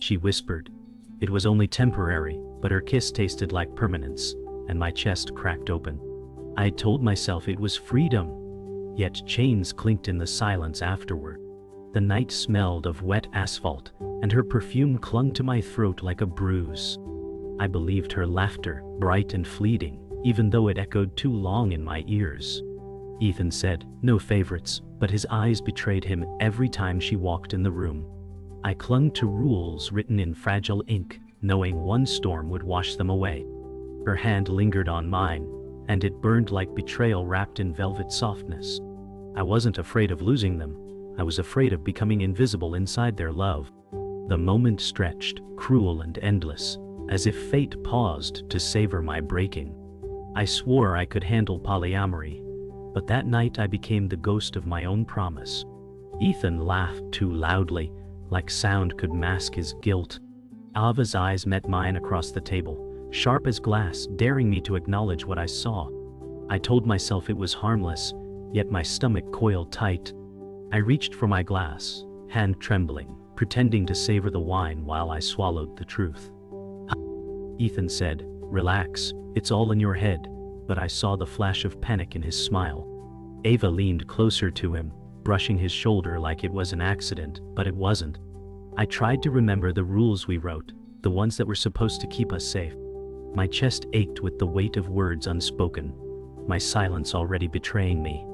she whispered. It was only temporary, but her kiss tasted like permanence, and my chest cracked open. I had told myself it was freedom, yet chains clinked in the silence afterward. The night smelled of wet asphalt, and her perfume clung to my throat like a bruise. I believed her laughter, bright and fleeting, even though it echoed too long in my ears. Ethan said, "No favorites," but his eyes betrayed him every time she walked in the room. I clung to rules written in fragile ink, knowing one storm would wash them away. Her hand lingered on mine, and it burned like betrayal wrapped in velvet softness. I wasn't afraid of losing them. I was afraid of becoming invisible inside their love. The moment stretched, cruel and endless, as if fate paused to savor my breaking. I swore I could handle polyamory, but that night I became the ghost of my own promise. Ethan laughed too loudly, like sound could mask his guilt. Ava's eyes met mine across the table, sharp as glass, daring me to acknowledge what I saw. I told myself it was harmless, yet my stomach coiled tight. I reached for my glass, hand trembling, pretending to savor the wine while I swallowed the truth. Ethan said, "Relax, it's all in your head," but I saw the flash of panic in his smile. Ava leaned closer to him, brushing his shoulder like it was an accident, but it wasn't. I tried to remember the rules we wrote, the ones that were supposed to keep us safe. My chest ached with the weight of words unspoken, my silence already betraying me.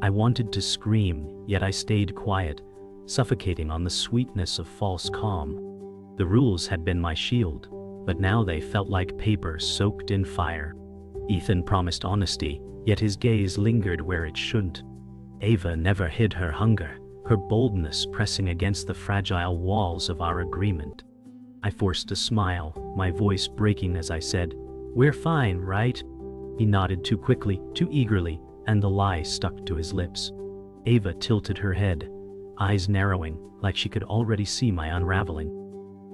I wanted to scream, yet I stayed quiet, suffocating on the sweetness of false calm. The rules had been my shield, but now they felt like paper soaked in fire. Ethan promised honesty, yet his gaze lingered where it shouldn't. Ava never hid her hunger, her boldness pressing against the fragile walls of our agreement. I forced a smile, my voice breaking as I said, "We're fine, right?" He nodded too quickly, too eagerly, and the lie stuck to his lips. Ava tilted her head, eyes narrowing, like she could already see my unraveling.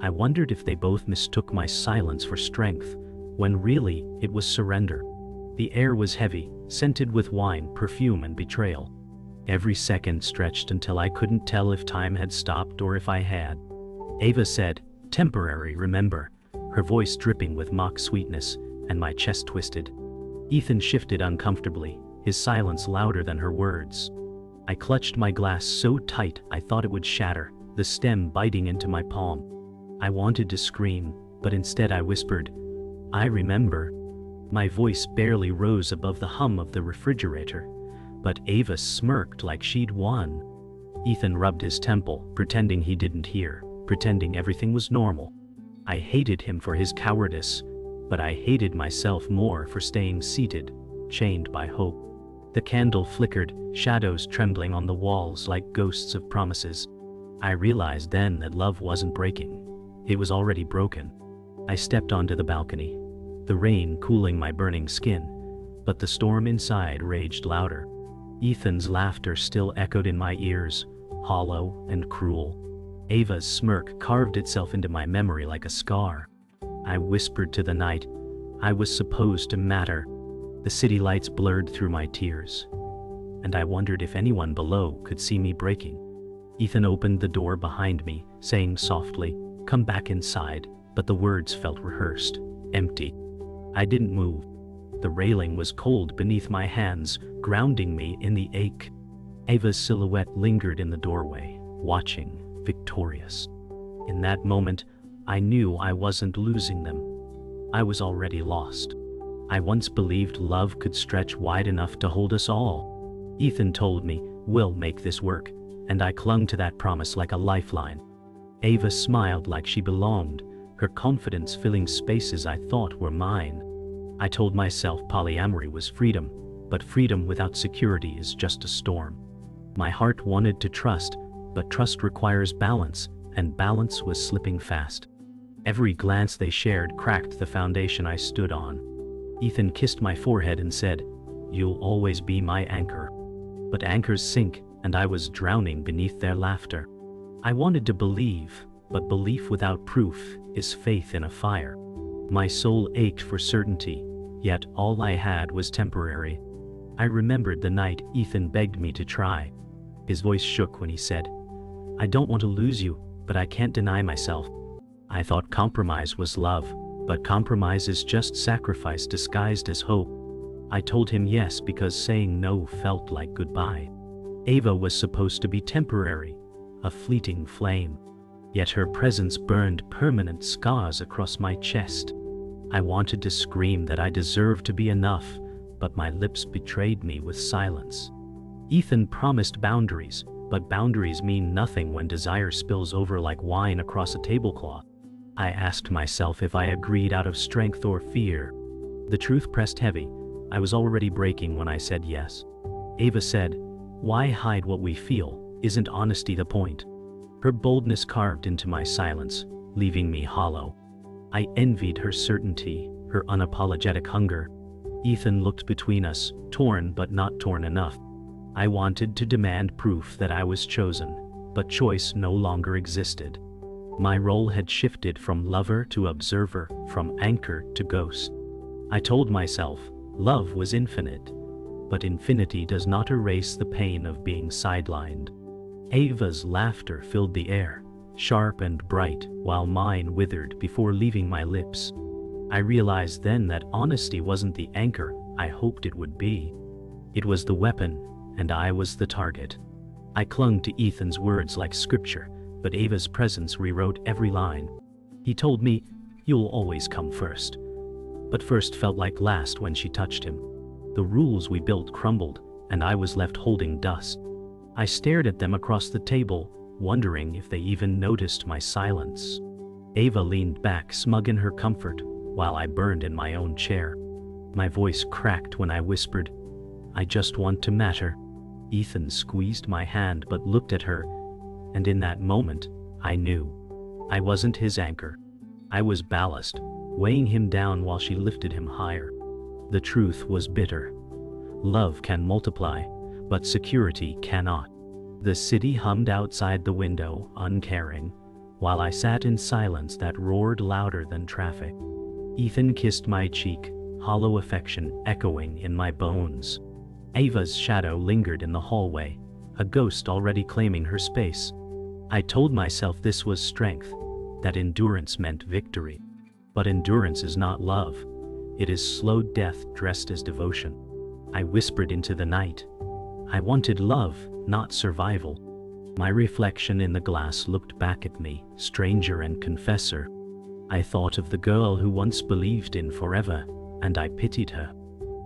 I wondered if they both mistook my silence for strength, when really it was surrender. The air was heavy, scented with wine, perfume, and betrayal. Every second stretched until I couldn't tell if time had stopped or if I had. Ava said, "Temporary, remember," her voice dripping with mock sweetness, and my chest twisted. Ethan shifted uncomfortably, his silence louder than her words. I clutched my glass so tight I thought it would shatter, the stem biting into my palm. I wanted to scream, but instead I whispered, "I remember." My voice barely rose above the hum of the refrigerator, but Ava smirked like she'd won. Ethan rubbed his temple, pretending he didn't hear, pretending everything was normal. I hated him for his cowardice, but I hated myself more for staying seated, chained by hope. The candle flickered, shadows trembling on the walls like ghosts of promises. I realized then that love wasn't breaking. It was already broken. I stepped onto the balcony, the rain cooling my burning skin, but the storm inside raged louder. Ethan's laughter still echoed in my ears, hollow and cruel. Ava's smirk carved itself into my memory like a scar. I whispered to the night, I was supposed to matter. The city lights blurred through my tears, and I wondered if anyone below could see me breaking. Ethan opened the door behind me, saying softly, "Come back inside," but the words felt rehearsed, empty. I didn't move. The railing was cold beneath my hands, grounding me in the ache. Ava's silhouette lingered in the doorway, watching, victorious. In that moment, I knew I wasn't losing them. I was already lost. I once believed love could stretch wide enough to hold us all. Ethan told me, "We'll make this work," and I clung to that promise like a lifeline. Ava smiled like she belonged, her confidence filling spaces I thought were mine. I told myself polyamory was freedom, but freedom without security is just a storm. My heart wanted to trust, but trust requires balance, and balance was slipping fast. Every glance they shared cracked the foundation I stood on. Ethan kissed my forehead and said, "You'll always be my anchor." But anchors sink, and I was drowning beneath their laughter. I wanted to believe, but belief without proof is faith in a fire. My soul ached for certainty, yet all I had was temporary. I remembered the night Ethan begged me to try. His voice shook when he said, "I don't want to lose you, but I can't deny myself." I thought compromise was love, but compromise is just sacrifice disguised as hope. I told him yes because saying no felt like goodbye. Ava was supposed to be temporary, a fleeting flame. Yet her presence burned permanent scars across my chest. I wanted to scream that I deserved to be enough, but my lips betrayed me with silence. Ethan promised boundaries, but boundaries mean nothing when desire spills over like wine across a tablecloth. I asked myself if I agreed out of strength or fear. The truth pressed heavy. I was already breaking when I said yes. Ava said, "Why hide what we feel? Isn't honesty the point?" Her boldness carved into my silence, leaving me hollow. I envied her certainty, her unapologetic hunger. Ethan looked between us, torn but not torn enough. I wanted to demand proof that I was chosen, but choice no longer existed. My role had shifted from lover to observer, from anchor to ghost. I told myself, love was infinite, but infinity does not erase the pain of being sidelined. Ava's laughter filled the air, sharp and bright, while mine withered before leaving my lips. I realized then that honesty wasn't the anchor I hoped it would be. It was the weapon, and I was the target. I clung to Ethan's words like scripture, but Ava's presence rewrote every line. He told me, "You'll always come first." But first felt like last when she touched him. The rules we built crumbled, and I was left holding dust. I stared at them across the table, wondering if they even noticed my silence. Ava leaned back, smug in her comfort, while I burned in my own chair. My voice cracked when I whispered, "I just want to matter." Ethan squeezed my hand but looked at her, and in that moment, I knew. I wasn't his anchor. I was ballast, weighing him down while she lifted him higher. The truth was bitter. Love can multiply, but security cannot. The city hummed outside the window, uncaring, while I sat in silence that roared louder than traffic. Ethan kissed my cheek, hollow affection echoing in my bones. Ava's shadow lingered in the hallway, a ghost already claiming her space. I told myself this was strength, that endurance meant victory. But endurance is not love. It is slow death dressed as devotion. I whispered into the night. I wanted love, not survival. My reflection in the glass looked back at me, stranger and confessor. I thought of the girl who once believed in forever, and I pitied her.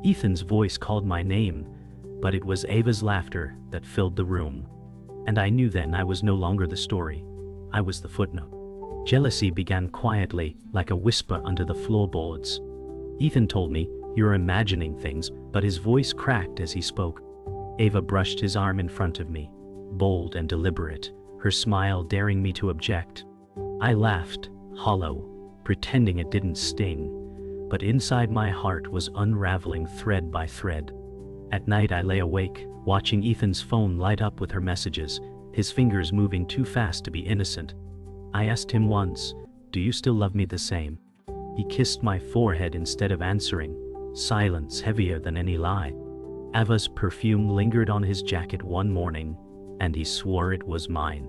Ethan's voice called my name, but it was Ava's laughter that filled the room. And I knew then I was no longer the story. I was the footnote. Jealousy began quietly, like a whisper under the floorboards. Ethan told me, "You're imagining things," but his voice cracked as he spoke. Ava brushed his arm in front of me, bold and deliberate, her smile daring me to object. I laughed, hollow, pretending it didn't sting, but inside my heart was unraveling thread by thread. At night I lay awake, watching Ethan's phone light up with her messages, his fingers moving too fast to be innocent. I asked him once, "Do you still love me the same?" He kissed my forehead instead of answering, silence heavier than any lie. Ava's perfume lingered on his jacket one morning, and he swore it was mine.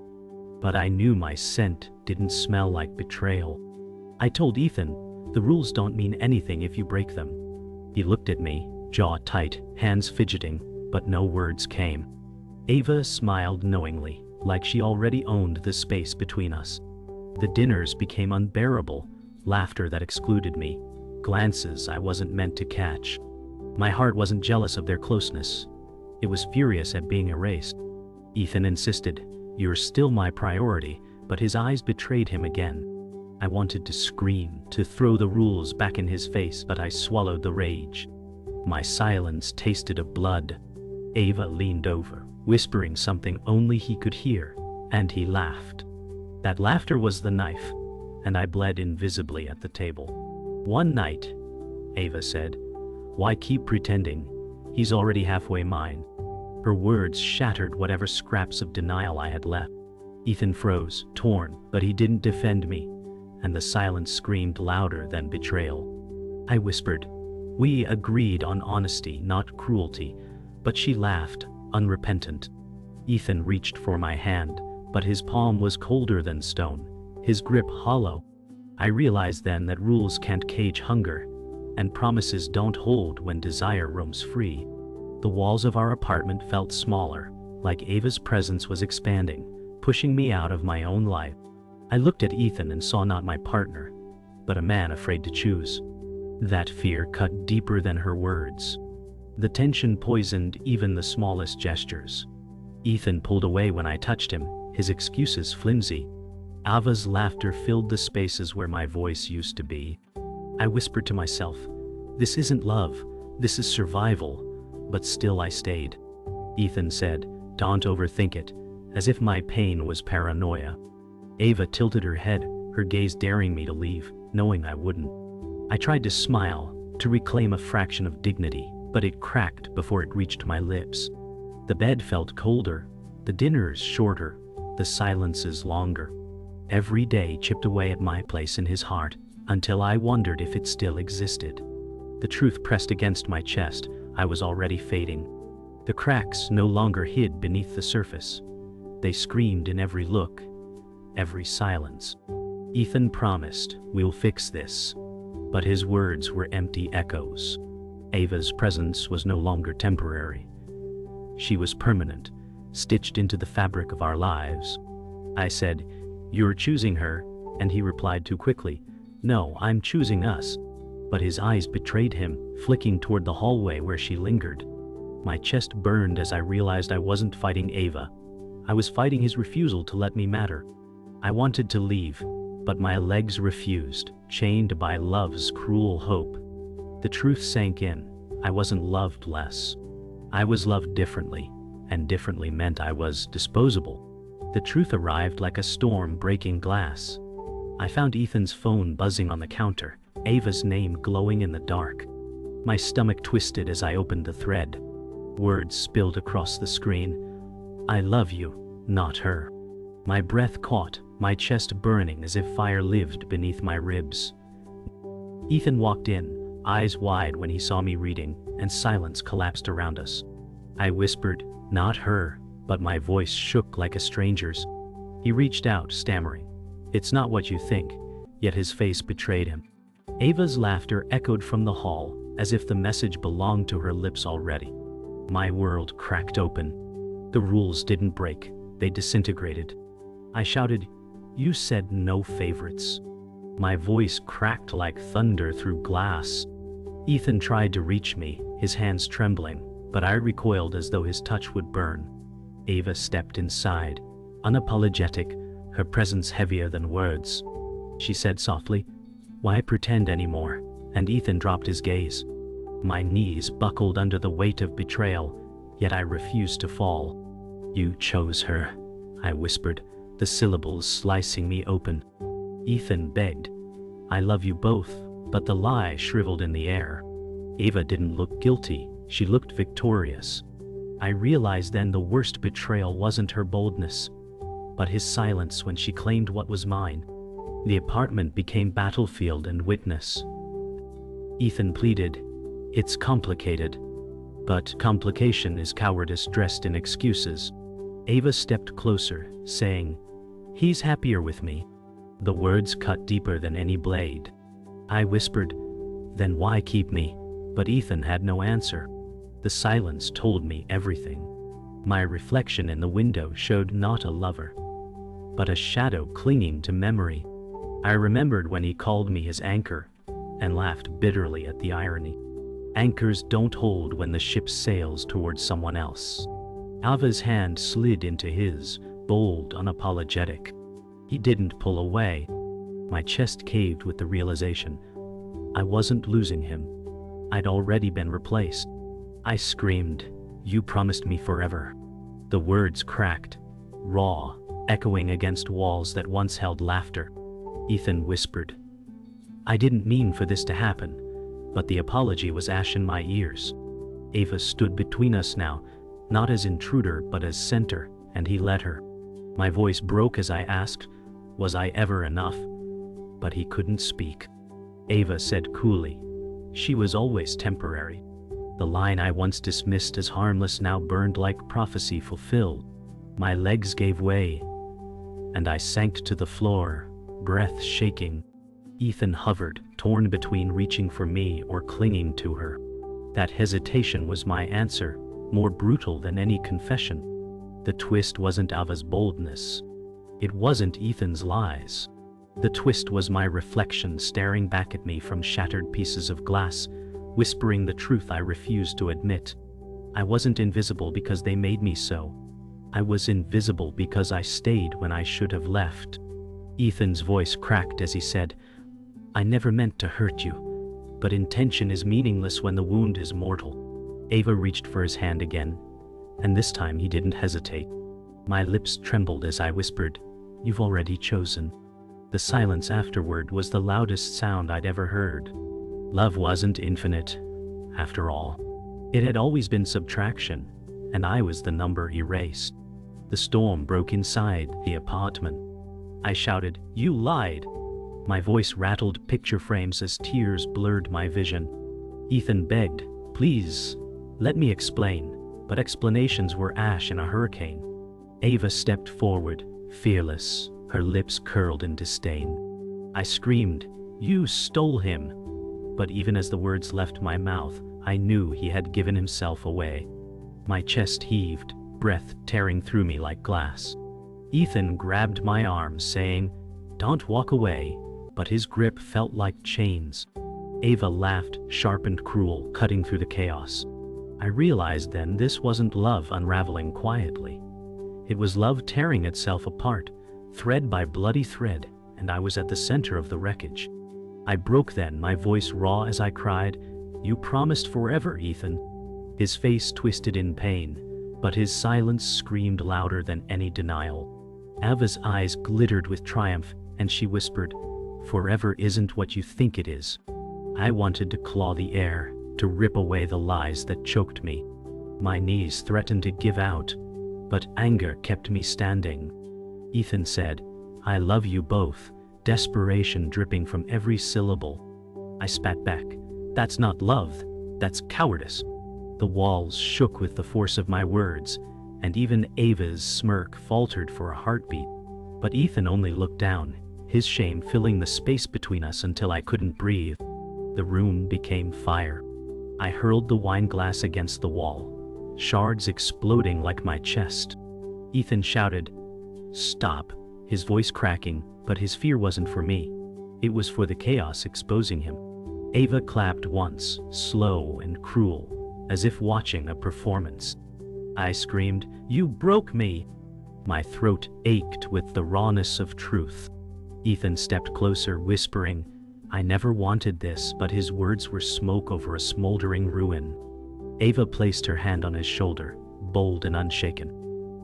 But I knew my scent didn't smell like betrayal. I told Ethan, "The rules don't mean anything if you break them." He looked at me, jaw tight, hands fidgeting, but no words came. Ava smiled knowingly, like she already owned the space between us. The dinners became unbearable, laughter that excluded me, glances I wasn't meant to catch. My heart wasn't jealous of their closeness. It was furious at being erased. Ethan insisted, "You're still my priority," but his eyes betrayed him again. I wanted to scream, to throw the rules back in his face, but I swallowed the rage. My silence tasted of blood. Ava leaned over, whispering something only he could hear, and he laughed. That laughter was the knife, and I bled invisibly at the table. "One night," Ava said, "why keep pretending? He's already halfway mine." Her words shattered whatever scraps of denial I had left. Ethan froze, torn, but he didn't defend me, and the silence screamed louder than betrayal. I whispered, "We agreed on honesty, not cruelty," but she laughed, unrepentant. Ethan reached for my hand, but his palm was colder than stone, his grip hollow. I realized then that rules can't cage hunger, and promises don't hold when desire roams free. The walls of our apartment felt smaller, like Ava's presence was expanding, pushing me out of my own life. I looked at Ethan and saw not my partner, but a man afraid to choose. That fear cut deeper than her words. The tension poisoned even the smallest gestures. Ethan pulled away when I touched him, his excuses flimsy. Ava's laughter filled the spaces where my voice used to be. I whispered to myself, "This isn't love, this is survival," but still I stayed. Ethan said, "Don't overthink it," as if my pain was paranoia. Ava tilted her head, her gaze daring me to leave, knowing I wouldn't. I tried to smile, to reclaim a fraction of dignity, but it cracked before it reached my lips. The bed felt colder, the dinners shorter, the silences longer. Every day chipped away at my place in his heart, until I wondered if it still existed. The truth pressed against my chest. I was already fading. The cracks no longer hid beneath the surface. They screamed in every look, every silence. Ethan promised, "We'll fix this." But his words were empty echoes. Ava's presence was no longer temporary. She was permanent, stitched into the fabric of our lives. I said, "You're choosing her," and he replied too quickly, "No, I'm choosing us." But his eyes betrayed him, flicking toward the hallway where she lingered. My chest burned as I realized I wasn't fighting Ava. I was fighting his refusal to let me matter. I wanted to leave, but my legs refused, chained by love's cruel hope. The truth sank in. I wasn't loved less. I was loved differently, and differently meant I was disposable. The truth arrived like a storm breaking glass. I found Ethan's phone buzzing on the counter, Ava's name glowing in the dark. My stomach twisted as I opened the thread. Words spilled across the screen. "I love you, not her." My breath caught, my chest burning as if fire lived beneath my ribs. Ethan walked in, eyes wide when he saw me reading, and silence collapsed around us. I whispered, "Not her," but my voice shook like a stranger's. He reached out, stammering, "It's not what you think," yet his face betrayed him. Ava's laughter echoed from the hall, as if the message belonged to her lips already. My world cracked open. The rules didn't break, they disintegrated. I shouted, "You said no favorites." My voice cracked like thunder through glass. Ethan tried to reach me, his hands trembling, but I recoiled as though his touch would burn. Ava stepped inside, unapologetic, her presence heavier than words. She said softly, "Why pretend anymore?" And Ethan dropped his gaze. My knees buckled under the weight of betrayal, yet I refused to fall. "You chose her," I whispered, the syllables slicing me open. Ethan begged, "I love you both," but the lie shriveled in the air. Ava didn't look guilty, she looked victorious. I realized then the worst betrayal wasn't her boldness, but his silence when she claimed what was mine. The apartment became battlefield and witness. Ethan pleaded, "It's complicated." But complication is cowardice dressed in excuses. Ava stepped closer, saying, "He's happier with me." The words cut deeper than any blade. I whispered, "Then why keep me?" But Ethan had no answer. The silence told me everything. My reflection in the window showed not a lover, but a shadow clinging to memory. I remembered when he called me his anchor, and laughed bitterly at the irony. Anchors don't hold when the ship sails towards someone else. Ava's hand slid into his, bold, unapologetic. He didn't pull away. My chest caved with the realization. I wasn't losing him. I'd already been replaced. I screamed, "You promised me forever." The words cracked, raw, echoing against walls that once held laughter. Ethan whispered, "I didn't mean for this to happen," but the apology was ash in my ears. Ava stood between us now, not as intruder but as center, and he let her. My voice broke as I asked, "Was I ever enough?" But he couldn't speak. Ava said coolly, "She was always temporary." The line I once dismissed as harmless now burned like prophecy fulfilled. My legs gave way, and I sank to the floor, breath shaking. Ethan hovered, torn between reaching for me or clinging to her. That hesitation was my answer, more brutal than any confession. The twist wasn't Ava's boldness. It wasn't Ethan's lies. The twist was my reflection staring back at me from shattered pieces of glass, whispering the truth I refused to admit. I wasn't invisible because they made me so. I was invisible because I stayed when I should have left. Ethan's voice cracked as he said, "I never meant to hurt you, but intention is meaningless when the wound is mortal." Ava reached for his hand again, and this time he didn't hesitate. My lips trembled as I whispered, "You've already chosen." The silence afterward was the loudest sound I'd ever heard. Love wasn't infinite, after all. It had always been subtraction, and I was the number erased. The storm broke inside the apartment. I shouted, "You lied!" My voice rattled picture frames as tears blurred my vision. Ethan begged, "Please, let me explain," but explanations were ash in a hurricane. Ava stepped forward, fearless, her lips curled in disdain. I screamed, "You stole him!" But even as the words left my mouth, I knew he had given himself away. My chest heaved, breath tearing through me like glass. Ethan grabbed my arm, saying, "Don't walk away," but his grip felt like chains. Ava laughed, sharp and cruel, cutting through the chaos. I realized then this wasn't love unraveling quietly. It was love tearing itself apart, thread by bloody thread, and I was at the center of the wreckage. I broke then, my voice raw as I cried, "You promised forever, Ethan." His face twisted in pain, but his silence screamed louder than any denial. Ava's eyes glittered with triumph, and she whispered, "Forever isn't what you think it is." I wanted to claw the air, to rip away the lies that choked me. My knees threatened to give out, but anger kept me standing. Ethan said, "I love you both," desperation dripping from every syllable. I spat back, "That's not love, that's cowardice." The walls shook with the force of my words, and even Ava's smirk faltered for a heartbeat. But Ethan only looked down, his shame filling the space between us until I couldn't breathe. The room became fire. I hurled the wine glass against the wall, shards exploding like my chest. Ethan shouted, "Stop," his voice cracking, but his fear wasn't for me. It was for the chaos exposing him. Ava clapped once, slow and cruel, as if watching a performance. I screamed, "You broke me!" My throat ached with the rawness of truth. Ethan stepped closer, whispering, "I never wanted this," but his words were smoke over a smoldering ruin. Ava placed her hand on his shoulder, bold and unshaken.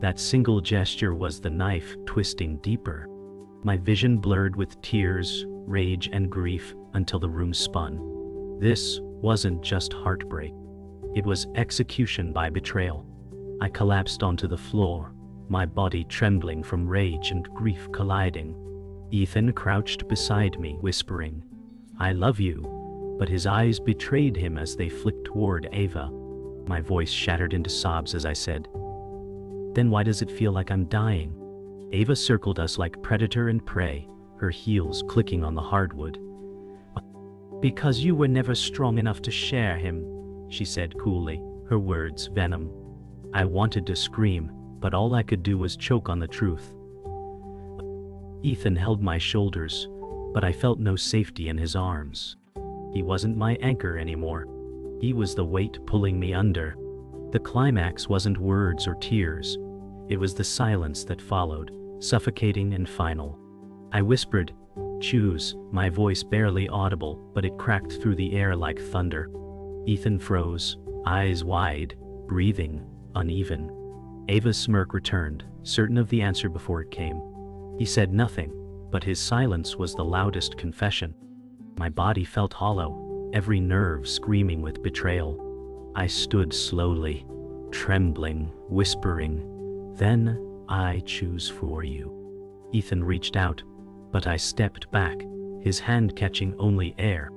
That single gesture was the knife twisting deeper. My vision blurred with tears, rage, and grief until the room spun. This wasn't just heartbreak. It was execution by betrayal. I collapsed onto the floor, my body trembling from rage and grief colliding. Ethan crouched beside me, whispering, "I love you," but his eyes betrayed him as they flicked toward Ava. My voice shattered into sobs as I said, "Then why does it feel like I'm dying?" Ava circled us like predator and prey, her heels clicking on the hardwood. "Because you were never strong enough to share him," she said coolly, her words venom. I wanted to scream, but all I could do was choke on the truth. Ethan held my shoulders, but I felt no safety in his arms. He wasn't my anchor anymore. He was the weight pulling me under. The climax wasn't words or tears. It was the silence that followed, suffocating and final. I whispered, "Choose," my voice barely audible, but it cracked through the air like thunder. Ethan froze, eyes wide, breathing uneven. Ava's smirk returned, certain of the answer before it came. He said nothing, but his silence was the loudest confession. My body felt hollow, every nerve screaming with betrayal. I stood slowly, trembling, whispering, "Then I choose for you." Ethan reached out, but I stepped back, his hand catching only air.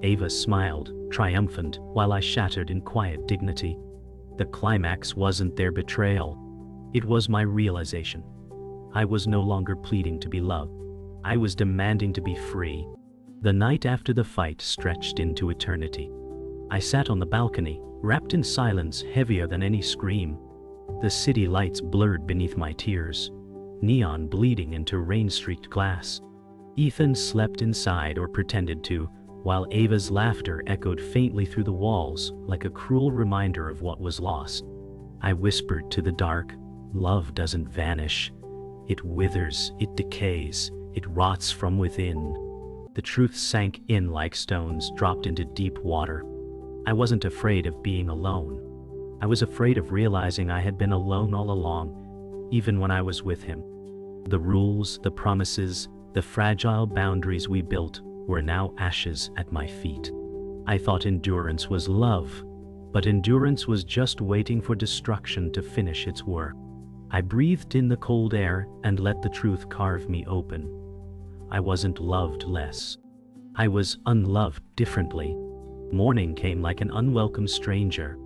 Ava smiled, triumphant, while I shattered in quiet dignity. The climax wasn't their betrayal. It was my realization. I was no longer pleading to be loved. I was demanding to be free. The night after the fight stretched into eternity. I sat on the balcony, wrapped in silence heavier than any scream. The city lights blurred beneath my tears, neon bleeding into rain-streaked glass. Ethan slept inside, or pretended to, while Ava's laughter echoed faintly through the walls like a cruel reminder of what was lost. I whispered to the dark, "Love doesn't vanish. It withers, it decays, it rots from within." The truth sank in like stones dropped into deep water. I wasn't afraid of being alone. I was afraid of realizing I had been alone all along, even when I was with him. The rules, the promises, the fragile boundaries we built were now ashes at my feet. I thought endurance was love, but endurance was just waiting for destruction to finish its work. I breathed in the cold air and let the truth carve me open. I wasn't loved less. I was unloved differently. Morning came like an unwelcome stranger.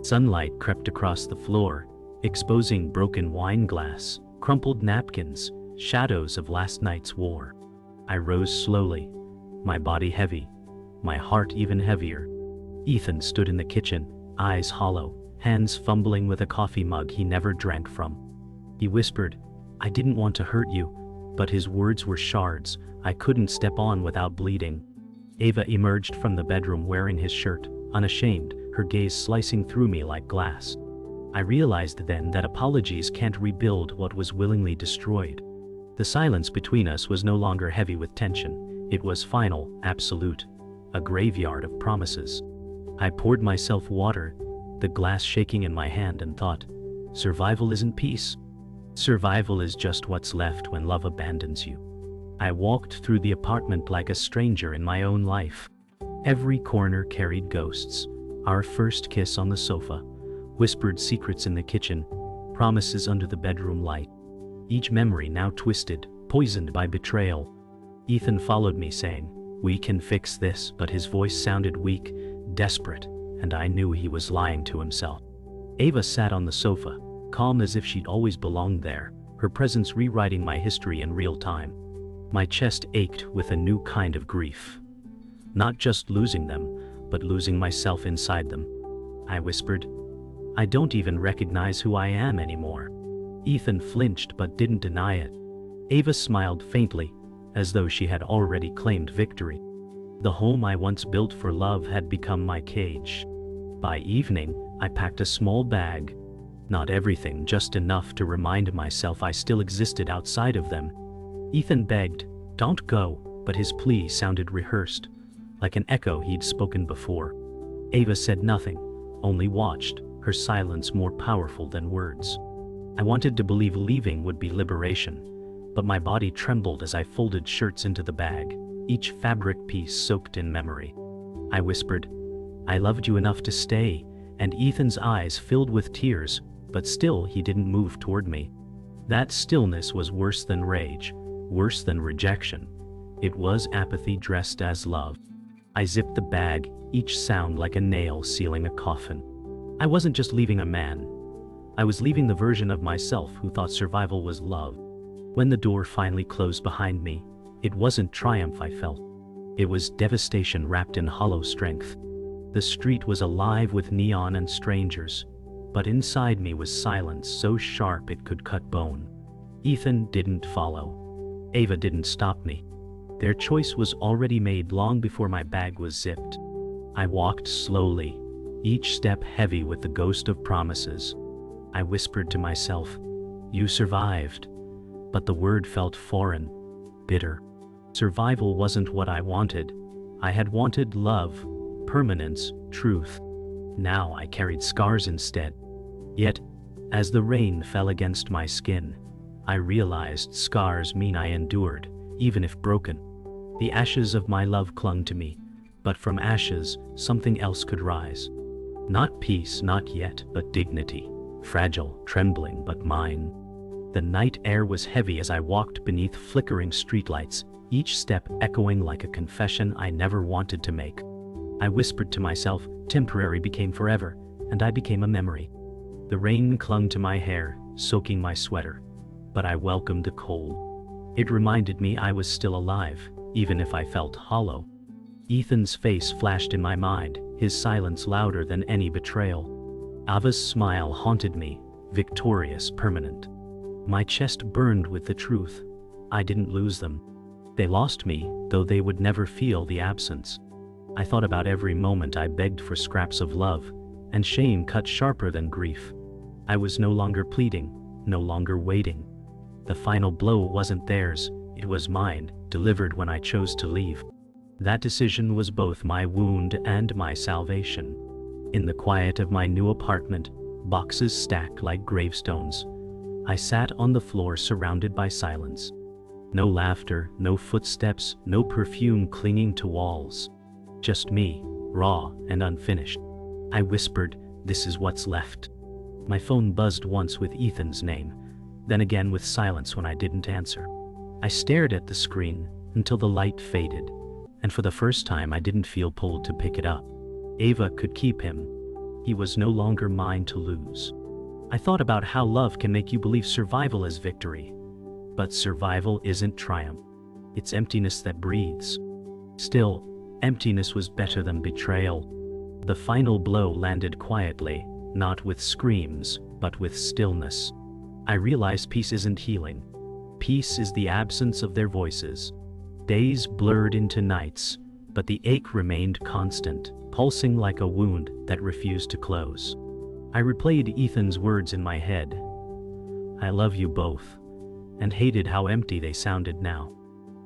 Sunlight crept across the floor, exposing broken wine glass, crumpled napkins, shadows of last night's war. I rose slowly, my body heavy, my heart even heavier. Ethan stood in the kitchen, eyes hollow, hands fumbling with a coffee mug he never drank from. He whispered, "I didn't want to hurt you," but his words were shards I couldn't step on without bleeding. Ava emerged from the bedroom wearing his shirt, unashamed, her gaze slicing through me like glass. I realized then that apologies can't rebuild what was willingly destroyed. The silence between us was no longer heavy with tension. It was final, absolute, a graveyard of promises. I poured myself water, the glass shaking in my hand, and thought, survival isn't peace. Survival is just what's left when love abandons you. I walked through the apartment like a stranger in my own life. Every corner carried ghosts. Our first kiss on the sofa, whispered secrets in the kitchen, promises under the bedroom light. Each memory now twisted, poisoned by betrayal. Ethan followed me saying, "We can fix this," but his voice sounded weak, desperate, and I knew he was lying to himself. Ava sat on the sofa, calm as if she'd always belonged there, her presence rewriting my history in real time. My chest ached with a new kind of grief. Not just losing them, but losing myself inside them. I whispered, "I don't even recognize who I am anymore." Ethan flinched but didn't deny it. Ava smiled faintly, as though she had already claimed victory. The home I once built for love had become my cage. By evening, I packed a small bag. Not everything, just enough to remind myself I still existed outside of them. Ethan begged, "Don't go," but his plea sounded rehearsed, like an echo he'd spoken before. Ava said nothing, only watched, her silence more powerful than words. I wanted to believe leaving would be liberation, but my body trembled as I folded shirts into the bag, each fabric piece soaked in memory. I whispered, "I loved you enough to stay," and Ethan's eyes filled with tears, but still he didn't move toward me. That stillness was worse than rage, worse than rejection. It was apathy dressed as love. I zipped the bag, each sound like a nail sealing a coffin. I wasn't just leaving a man. I was leaving the version of myself who thought survival was love. When the door finally closed behind me, it wasn't triumph I felt. It was devastation wrapped in hollow strength. The street was alive with neon and strangers, but inside me was silence so sharp it could cut bone. Ethan didn't follow. Ava didn't stop me. Their choice was already made long before my bag was zipped. I walked slowly, each step heavy with the ghost of promises. I whispered to myself, "You survived," but the word felt foreign, bitter. Survival wasn't what I wanted. I had wanted love, permanence, truth. Now I carried scars instead. Yet, as the rain fell against my skin, I realized scars mean I endured, even if broken. The ashes of my love clung to me, but from ashes, something else could rise. Not peace, not yet, but dignity. Fragile, trembling, but mine. The night air was heavy as I walked beneath flickering streetlights, each step echoing like a confession I never wanted to make. I whispered to myself, temporary became forever, and I became a memory. The rain clung to my hair, soaking my sweater, but I welcomed the cold. It reminded me I was still alive, even if I felt hollow. Ethan's face flashed in my mind, his silence louder than any betrayal. Ava's smile haunted me, victorious, permanent. My chest burned with the truth. I didn't lose them. They lost me, though they would never feel the absence. I thought about every moment I begged for scraps of love, and shame cut sharper than grief. I was no longer pleading, no longer waiting. The final blow wasn't theirs, it was mine, delivered when I chose to leave. That decision was both my wound and my salvation. In the quiet of my new apartment, boxes stacked like gravestones, I sat on the floor surrounded by silence. No laughter, no footsteps, no perfume clinging to walls. Just me, raw and unfinished. I whispered, "This is what's left." My phone buzzed once with Ethan's name, then again with silence when I didn't answer. I stared at the screen until the light faded, and for the first time I didn't feel pulled to pick it up. Ava could keep him. He was no longer mine to lose. I thought about how love can make you believe survival is victory. But survival isn't triumph. It's emptiness that breathes. Still, emptiness was better than betrayal. The final blow landed quietly, not with screams, but with stillness. I realized peace isn't healing. Peace is the absence of their voices. Days blurred into nights, but the ache remained constant, pulsing like a wound that refused to close. I replayed Ethan's words in my head. "I love you both," and hated how empty they sounded now.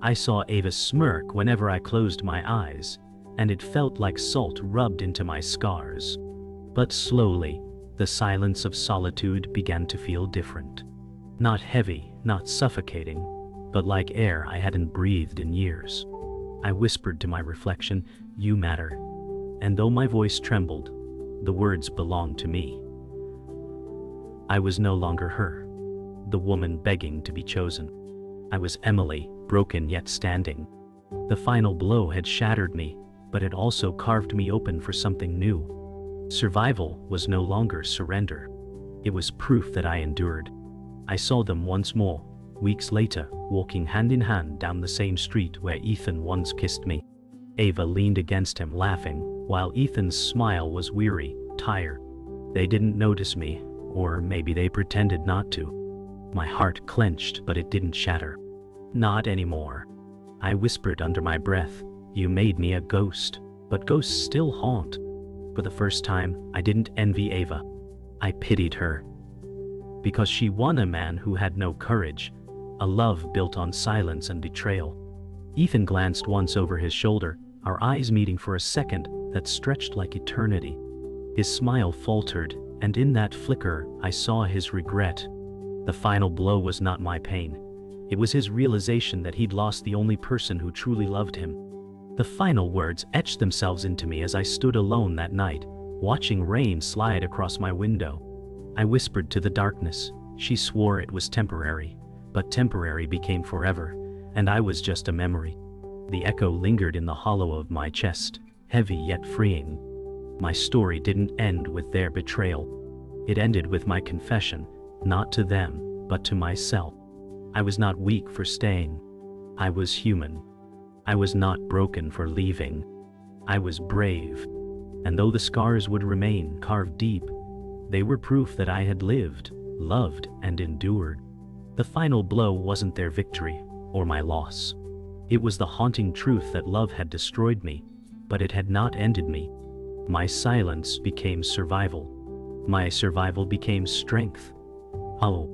I saw Ava smirk whenever I closed my eyes, and it felt like salt rubbed into my scars. But slowly, the silence of solitude began to feel different. Not heavy, not suffocating, but like air I hadn't breathed in years. I whispered to my reflection, "You matter." And though my voice trembled, the words belonged to me. I was no longer her, the woman begging to be chosen. I was Emily, broken yet standing. The final blow had shattered me, but it also carved me open for something new. Survival was no longer surrender. It was proof that I endured. I saw them once more, weeks later, walking hand in hand down the same street where Ethan once kissed me. Ava leaned against him laughing, while Ethan's smile was weary, tired. They didn't notice me, or maybe they pretended not to. My heart clenched, but it didn't shatter. "Not anymore." I whispered under my breath, "You made me a ghost." But ghosts still haunt. For the first time, I didn't envy Ava. I pitied her. Because she won a man who had no courage, a love built on silence and betrayal. Ethan glanced once over his shoulder, our eyes meeting for a second that stretched like eternity. His smile faltered, and in that flicker, I saw his regret. The final blow was not my pain. It was his realization that he'd lost the only person who truly loved him. The final words etched themselves into me as I stood alone that night, watching rain slide across my window. I whispered to the darkness. She swore it was temporary, but temporary became forever, and I was just a memory. The echo lingered in the hollow of my chest, heavy yet freeing. My story didn't end with their betrayal. It ended with my confession, not to them, but to myself. I was not weak for staying. I was human. I was not broken for leaving. I was brave. And though the scars would remain carved deep, they were proof that I had lived, loved, and endured. The final blow wasn't their victory, or my loss. It was the haunting truth that love had destroyed me, but it had not ended me. My silence became survival. My survival became strength. Oh.